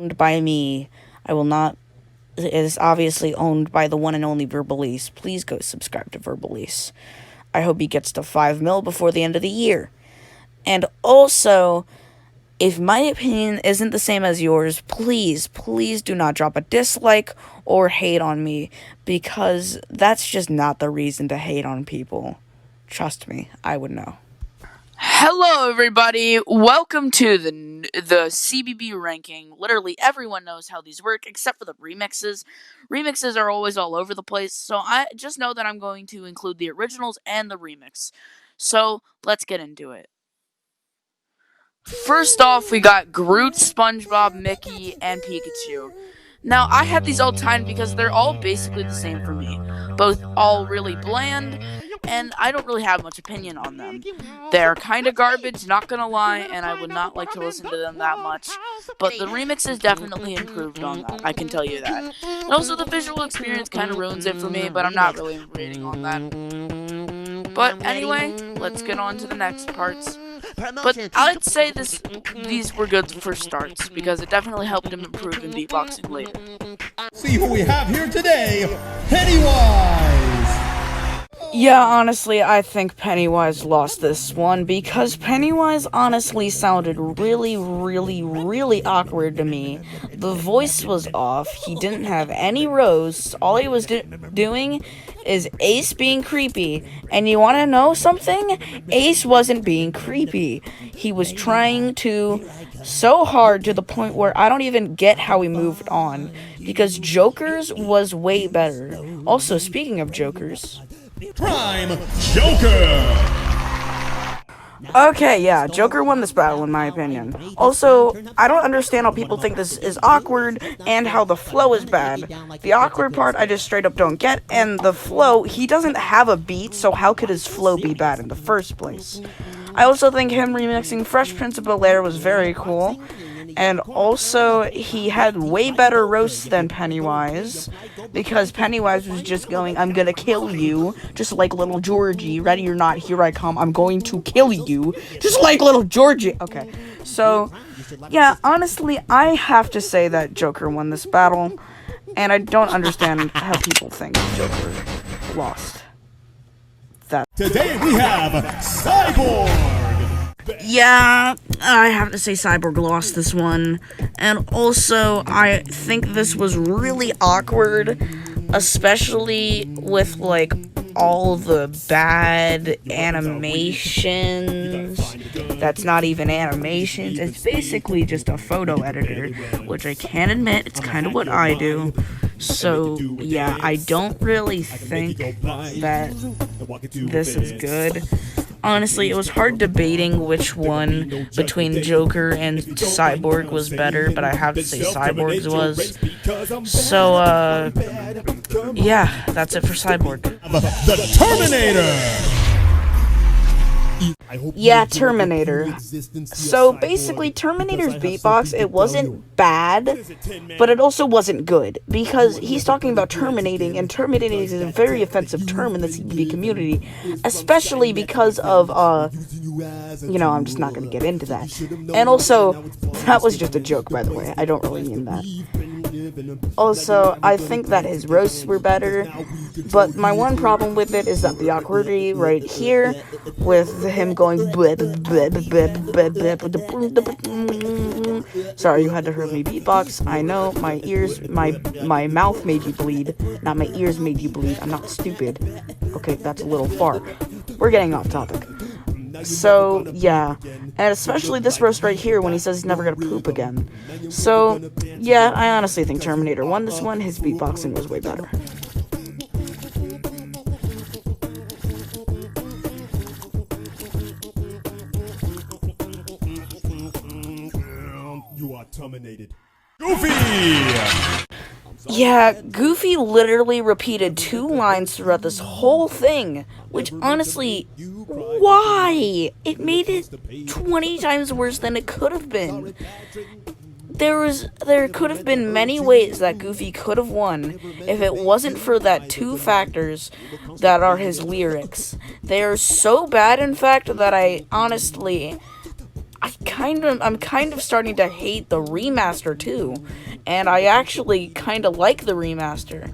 owned by me. I will not. It is obviously owned by the one and only Verbalise. Please go subscribe to Verbalise. I hope he gets to 5 mil before the end of the year. And also, if my opinion isn't the same as yours, please do not drop a dislike or hate on me, because that's just not the reason to hate on people. Trust me, I would know. Hello, everybody. Welcome to the CBB ranking. Literally, everyone knows how these work except for the remixes. Remixes are always all over the place, so I just know that I'm going to include the originals and the remix. So let's get into it. First off, we got Groot, Spongebob, Mickey, and Pikachu. Now, I have these all timed because they're all basically the same for me. Both all really bland, and I don't really have much opinion on them. They're kinda garbage, not gonna lie, and I would not like to listen to them that much. But the remix is definitely improved on that, I can tell you that. And also, the visual experience kinda ruins it for me, but I'm not really rating on that. But anyway, let's get on to the next parts. But I'd say these were good for starts, because it definitely helped him improve in beatboxing later. See who we have here today, Pennywise! Yeah, honestly, I think Pennywise lost this one, because Pennywise honestly sounded really awkward to me. The voice was off, he didn't have any rows, all he was doing is Ace being creepy. And you wanna know something? Ace wasn't being creepy. He was trying to so hard to the point where I don't even get how he moved on, because Joker's was way better. Also, speaking of Jokers... Prime Joker! Okay, yeah, Joker won this battle in my opinion. Also, I don't understand how people think this is awkward and how the flow is bad. The awkward part I just straight up don't get, and the flow, he doesn't have a beat, so how could his flow be bad in the first place? I also think him remixing Fresh Prince of Bel-Air was very cool. And also, he had way better roasts than Pennywise, because Pennywise was just going, I'm gonna kill you, just like little Georgie, ready or not, here I come, I'm going to kill you, just like little Georgie. Okay, so, yeah, honestly, I have to say that Joker won this battle, and I don't understand how people think Joker lost. Today we have Cyborg! Yeah, I have to say Cyborg lost this one, and also, I think this was really awkward, especially with, like, all the bad animations. That's not even animations, it's basically just a photo editor, which I can admit, it's kind of what I do. So, yeah, I don't really think that this is good. Honestly, it was hard debating which one between Joker and Cyborg was better, but I have to say Cyborg's was. So, yeah, that's it for Cyborg. The Terminator! Yeah, Terminator. So basically, Terminator's beatbox, it wasn't bad, but it also wasn't good, because he's talking about terminating, and terminating is a very offensive term in the CBB community, especially because of, I'm just not going to get into that. And also, that was just a joke, by the way, I don't really mean that. Also, I think that his roasts were better, but my one problem with it is that the awkwardity right here, with him going sorry, you had to hear me beatbox. I know, my ears, my mouth made you bleed, not my ears made you bleed. I'm not stupid. Okay, that's a little far. We're getting off topic. So, yeah, and especially this roast right here when he says he's never gonna poop again. So, yeah, I honestly think Terminator won this one. His beatboxing was way better. You are terminated. Goofy! Yeah, Goofy literally repeated 2 lines throughout this whole thing, which honestly, why? It made it 20 times worse than it could have been. There could have been many ways that Goofy could have won if it wasn't for that 2 factors that are his lyrics. They are so bad, in fact, that I honestly I'm kind of starting to hate the remaster too, and I actually kind of like the remaster,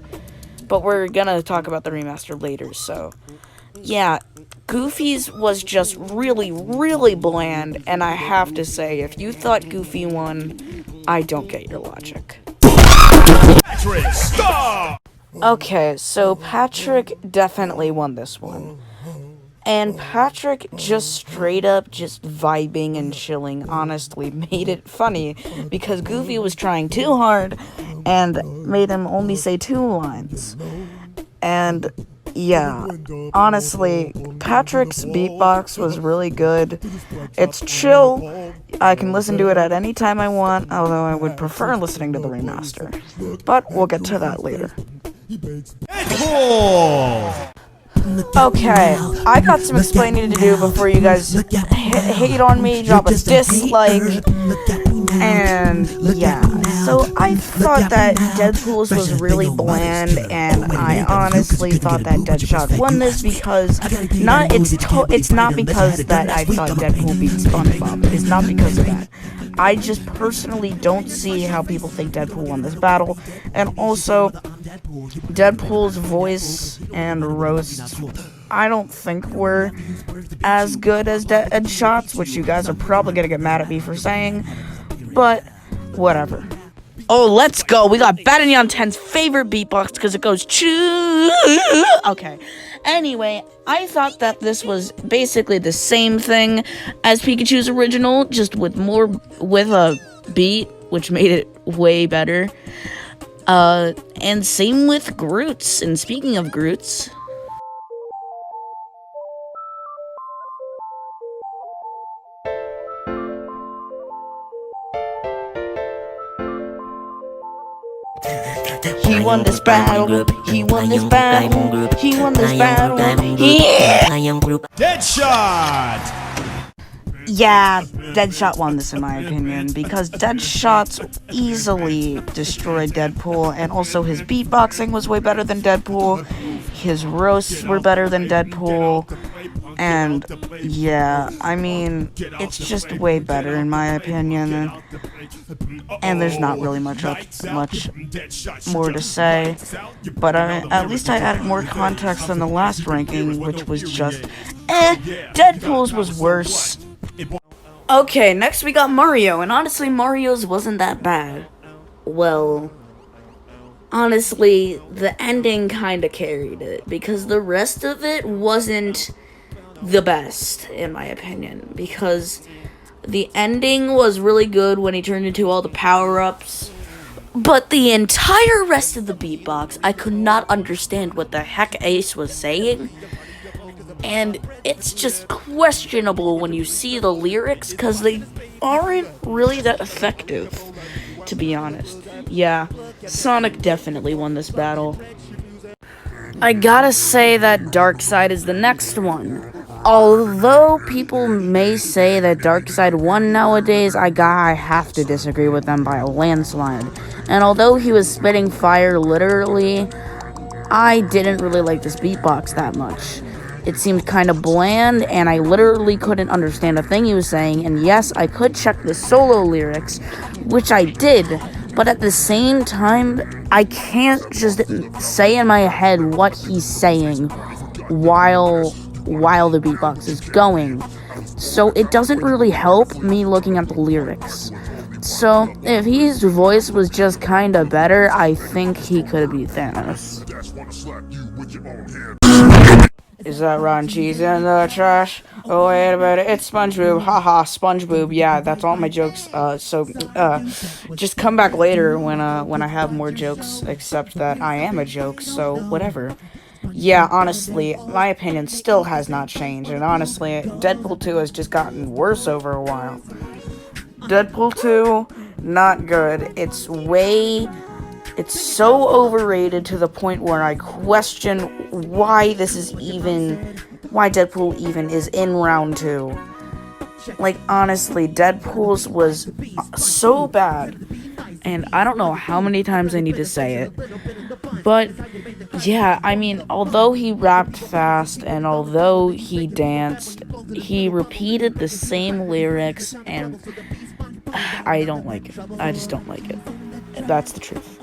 but we're gonna talk about the remaster later. So, yeah, Goofy's was just really, really bland, and I have to say, if you thought Goofy won, I don't get your logic. Patrick, stop! Okay, so Patrick definitely won this one. And Patrick just straight up just vibing and chilling honestly made it funny because Goofy was trying too hard and made him only say 2 lines. And yeah, honestly, Patrick's beatbox was really good. It's chill. I can listen to it at any time I want, although I would prefer listening to the remaster. But we'll get to that later. Deadpool! Okay, I got some explaining to do before you guys hate on me, drop a dislike, and yeah. So I thought that Deadpool's was really bland, and I honestly thought that Deadshot won this because it's not because that I thought Deadpool beat Spongebob. It's not because of that. I just personally don't see how people think Deadpool won this battle, and also Deadpool's voice and roasts I don't think were as good as Deadshot's, which you guys are probably gonna get mad at me for saying, but whatever. Oh, let's go. We got Badinyon 10's favorite beatbox because it goes choo. Okay. Anyway, I thought that this was basically the same thing as Pikachu's original, just with a beat, which made it way better. And same with Groot's. And speaking of Groot's, he won this battle. He won this battle. He won this battle. Yeah. Deadshot! Yeah, Deadshot won this in my opinion, because Deadshot's easily destroyed Deadpool, and also his beatboxing was way better than Deadpool, his roasts were better than Deadpool, and yeah, I mean, it's just way better in my opinion, and there's not really much more to say, but at least I added more context than the last ranking, which was just, Deadpool's was worse. Okay, next we got Mario, and honestly, Mario's wasn't that bad. Well, honestly, the ending kinda carried it, because the rest of it wasn't the best, in my opinion, because the ending was really good when he turned into all the power-ups, but the entire rest of the beatbox, I could not understand what the heck Ace was saying. And it's just questionable when you see the lyrics, because they aren't really that effective, to be honest. Yeah, Sonic definitely won this battle. I gotta say that Darkseid is the next one. Although people may say that Darkseid won nowadays, I have to disagree with them by a landslide. And although he was spitting fire literally, I didn't really like this beatbox that much. It seemed kind of bland, and I literally couldn't understand a thing he was saying, and yes, I could check the solo lyrics, which I did, but at the same time, I can't just say in my head what he's saying while the beatbox is going. So it doesn't really help me looking at the lyrics. So if his voice was just kinda better, I think he could beat Thanos. Is that rotten cheese in the trash? Oh, wait a minute, it's Spongebob. Haha, Spongebob. Yeah, that's all my jokes. Just come back later when I have more jokes, except that I am a joke, so whatever. Yeah, honestly, my opinion still has not changed, and honestly, Deadpool 2 has just gotten worse over a while. Deadpool 2, not good. It's so overrated to the point where I question why Deadpool even is in round 2. Like, honestly, Deadpool's was so bad, and I don't know how many times I need to say it, but yeah, I mean, although he rapped fast, and although he danced, he repeated the same lyrics, and I don't like it. I just don't like it. That's the truth.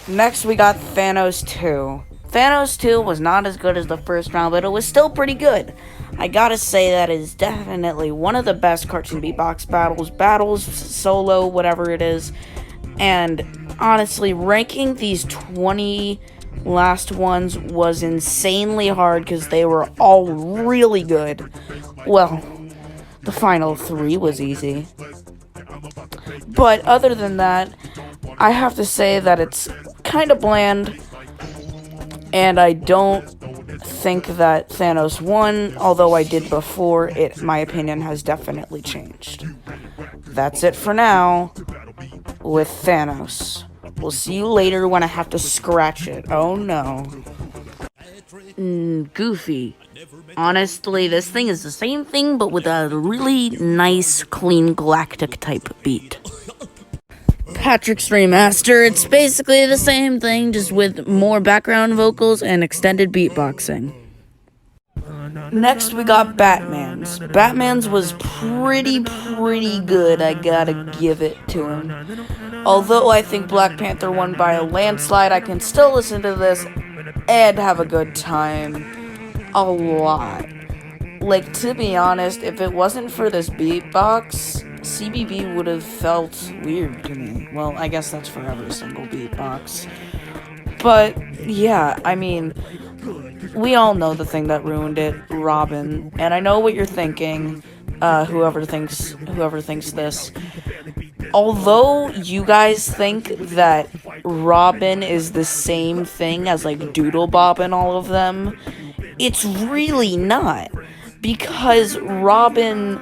Next, we got Thanos 2. Thanos 2 was not as good as the first round, but it was still pretty good. I gotta say that is definitely one of the best cartoon beatbox battles, solo, whatever it is. And honestly, ranking these 20 last ones was insanely hard because they were all really good. Well, the final 3 was easy. But other than that, I have to say that it's kind of bland, and I don't think that Thanos won, although I did before. My opinion has definitely changed. That's it for now with Thanos. We'll see you later when I have to scratch it. Oh no. Goofy. Honestly, this thing is the same thing, but with a really nice, clean, galactic type beat. Patrick's Remaster, it's basically the same thing, just with more background vocals and extended beatboxing. Next, we got Batman's. Batman's was pretty good, I gotta give it to him. Although I think Black Panther won by a landslide, I can still listen to this and have a good time. A lot. Like, to be honest, if it wasn't for this beatbox, CBB would have felt weird to me. Well, I guess that's for every single beatbox. But, yeah, I mean, we all know the thing that ruined it, Robin. And I know what you're thinking, whoever thinks this. Although you guys think that Robin is the same thing as, like, Doodle Bob and all of them, it's really not. Because Robin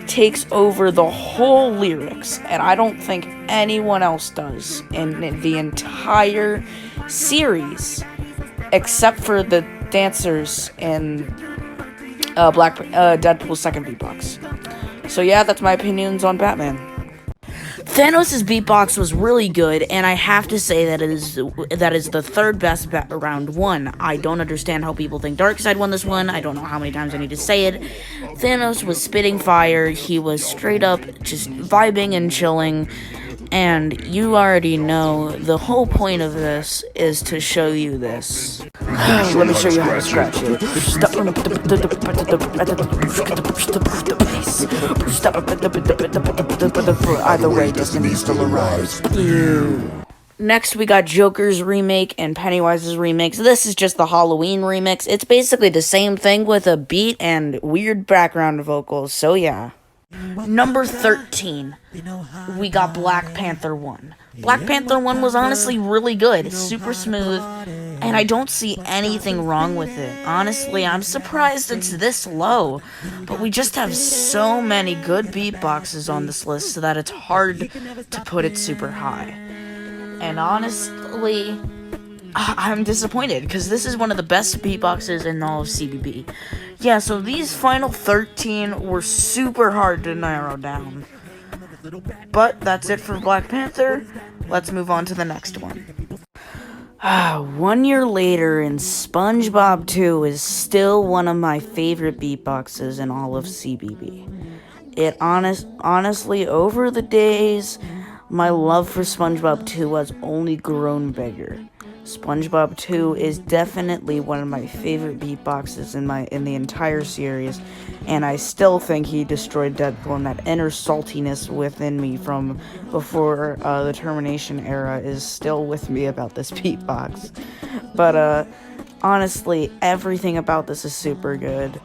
takes over the whole lyrics, and I don't think anyone else does in the entire series, except for the dancers in Deadpool's second beatbox. So yeah, that's my opinions on Batman. Thanos' beatbox was really good, and I have to say that is the third best round one. I don't understand how people think Darkseid won this one. I don't know how many times I need to say it. Thanos was spitting fire. He was straight up just vibing and chilling. And you already know the whole point of this is to show you this. Let me show you how to scratch it. Either way, destiny still arrives. Next, we got Joker's remake and Pennywise's remix. This is just the Halloween remix. It's basically the same thing with a beat and weird background vocals, so yeah. Number 13, we got Black Panther 1. Black Panther 1 was honestly really good, super smooth, and I don't see anything wrong with it. Honestly, I'm surprised it's this low, but we just have so many good beatboxes on this list so that it's hard to put it super high. And honestly, I'm disappointed, because this is one of the best beatboxes in all of CBB. Yeah, so these final 13 were super hard to narrow down. But that's it for Black Panther. Let's move on to the next one. 1 year later, and Spongebob 2 is still one of my favorite beatboxes in all of CBB. It honestly, over the days, my love for Spongebob 2 has only grown bigger. Spongebob 2 is definitely one of my favorite beatboxes in the entire series, and I still think he destroyed Deadpool, and that inner saltiness within me from before the Termination era is still with me about this beatbox. But honestly, everything about this is super good.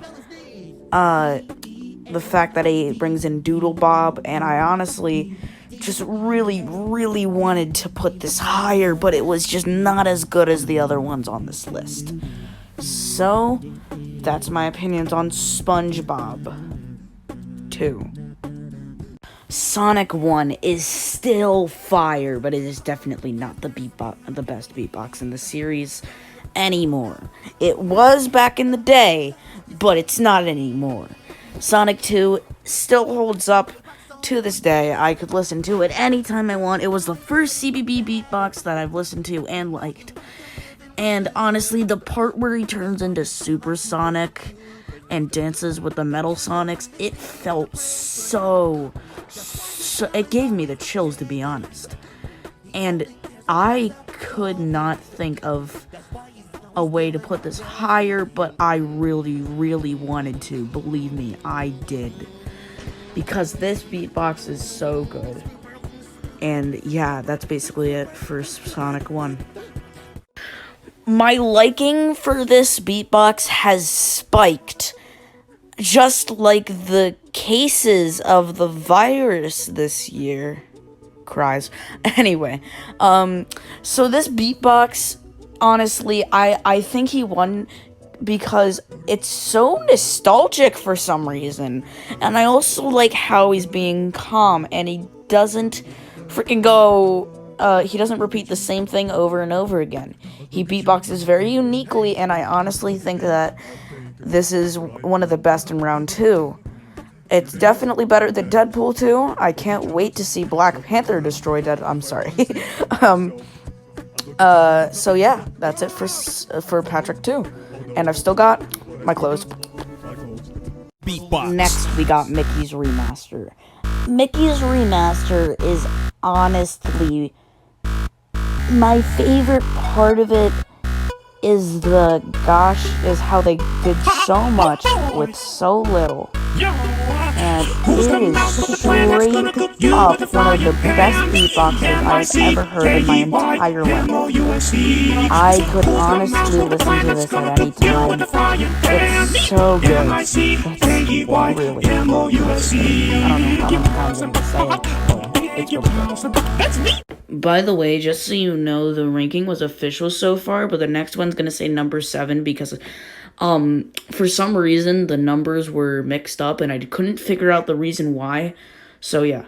The fact that he brings in Doodle Bob, and I honestly just really wanted to put this higher, but it was just not as good as the other ones on this list. So, that's my opinions on SpongeBob 2. Sonic 1 is still fire, but it is definitely not the best beatbox in the series anymore. It was back in the day, but it's not anymore. Sonic 2 still holds up to this day. I could listen to it anytime I want. It was the first CBB beatbox that I've listened to and liked. And honestly, the part where he turns into Super Sonic and dances with the metal Sonics, it felt so it gave me the chills, to be honest. And I could not think of a way to put this higher, but I really wanted to. Believe me, I did. Because this beatbox is so good. And yeah, that's basically it for Sonic 1. My liking for this beatbox has spiked. Just like the cases of the virus this year. Cries. Anyway, so this beatbox, honestly, I think he won because it's so nostalgic for some reason. And I also like how he's being calm and he doesn't freaking go, he doesn't repeat the same thing over and over again. He beatboxes very uniquely, and I honestly think that this is one of the best in round 2. It's definitely better than Deadpool 2. I can't wait to see Black Panther destroy I'm sorry. So yeah, that's it for Patrick 2. And I've still got my clothes. Beatbox. Next, we got Mickey's Remaster. Mickey's Remaster is honestly my favorite part of it. Is how they did so much with so little. And it is straight up one of the best beatboxes I've ever heard in my entire life. I could honestly listen to this at any time. It's so good. It's really good. I don't know how I'm going to say it, but it's really good. By the way, just so you know, the ranking was official so far, but the next one's gonna say number 7 because, for some reason, the numbers were mixed up, and I couldn't figure out the reason why, so yeah.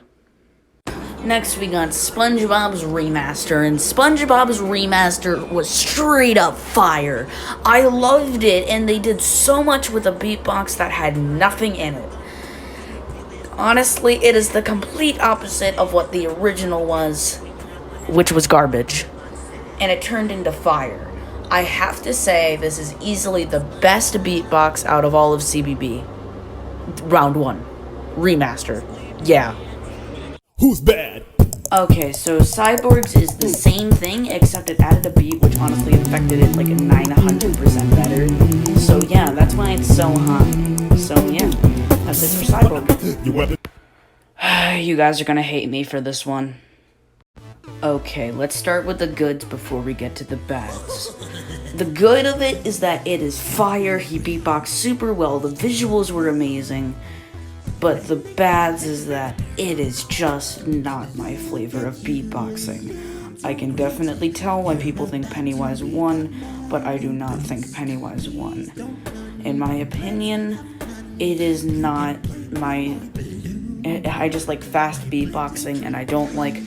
Next, we got SpongeBob's Remaster, and SpongeBob's Remaster was straight up fire. I loved it, and they did so much with a beatbox that had nothing in it. Honestly, it is the complete opposite of what the original was, which was garbage, and it turned into fire. I have to say, this is easily the best beatbox out of all of CBB. Round 1. Remaster. Yeah. Who's bad? Okay, so Cyborgs is the same thing, except it added a beat, which honestly affected it like a 900% better. So yeah, that's why it's so high. So yeah, that's it for Cyborg. You guys are gonna hate me for this one. Okay, let's start with the goods before we get to the bads. The good of it is that it is fire, he beatboxed super well, the visuals were amazing. But the bads is that it is just not my flavor of beatboxing. I can definitely tell why people think Pennywise won, but I do not think Pennywise won. In my opinion, it is not my... I just like fast beatboxing, and I don't like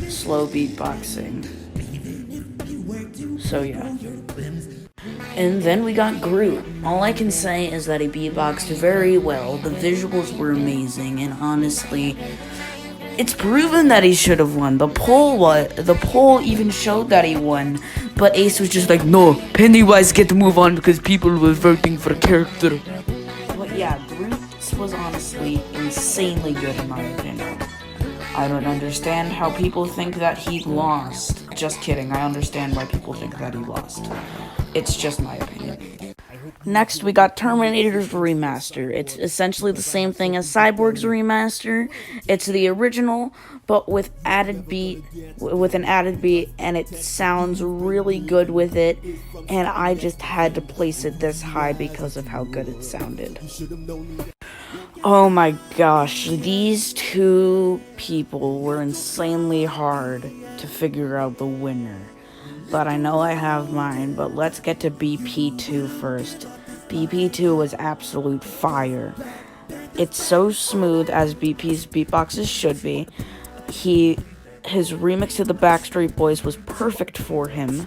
slow beatboxing. So yeah. And then we got Groot. All I can say is that he beatboxed very well, the visuals were amazing, and honestly, it's proven that he should have won. The poll even showed that he won, but Ace was just like, no, Pennywise get to move on because people were voting for a character. But yeah, Groot was honestly insanely good in my opinion. I don't understand how people think that he lost. Just kidding, I understand why people think that he lost. It's just my opinion. Next, we got Terminators Remastered. It's essentially the same thing as Cyborg's Remaster. It's the original, but with an added beat, and it sounds really good with it, and I just had to place it this high because of how good it sounded. Oh my gosh, these two people were insanely hard to figure out the winner. But I know I have mine, but let's get to BP2 first. BP2 was absolute fire. It's so smooth as BP's beatboxes should be. His remix to the Backstreet Boys was perfect for him.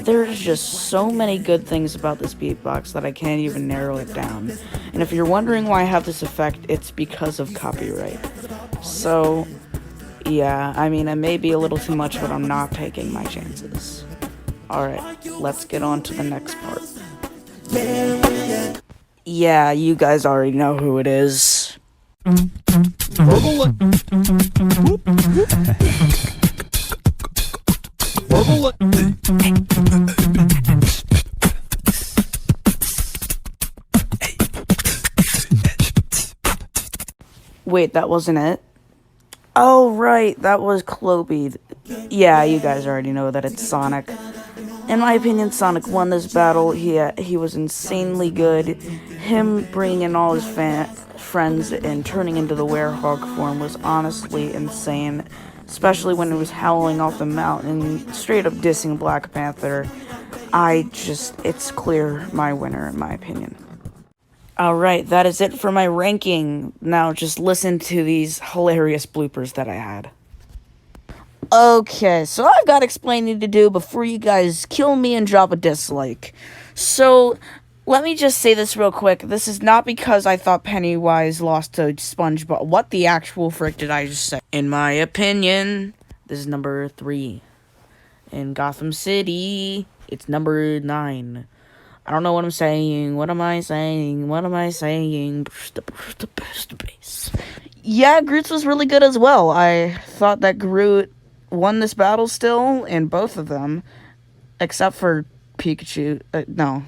There's just so many good things about this beatbox that I can't even narrow it down. And if you're wondering why I have this effect, it's because of copyright. So, yeah, I mean, it may be a little too much, but I'm not taking my chances. Alright, let's get on to the next part. Yeah, you guys already know who it is. Wait, that wasn't it? Oh, right, that was Cloby. Yeah, you guys already know that it's Sonic. In my opinion, Sonic won this battle. He was insanely good. Him bringing in all his friends and turning into the werehog form was honestly insane. Especially when he was howling off the mountain, straight up dissing Black Panther. It's clear my winner in my opinion. Alright, that is it for my ranking. Now just listen to these hilarious bloopers that I had. Okay, so I've got explaining to do before you guys kill me and drop a dislike. So, let me just say this real quick. This is not because I thought Pennywise lost to Spongebob. What the actual frick did I just say? In my opinion, this is number 3. In Gotham City, it's number 9. I don't know what I'm saying. What am I saying? What am I saying? The best base. Yeah, Groot's was really good as well. I thought that Groot won this battle still in both of them. Except for Pikachu. No.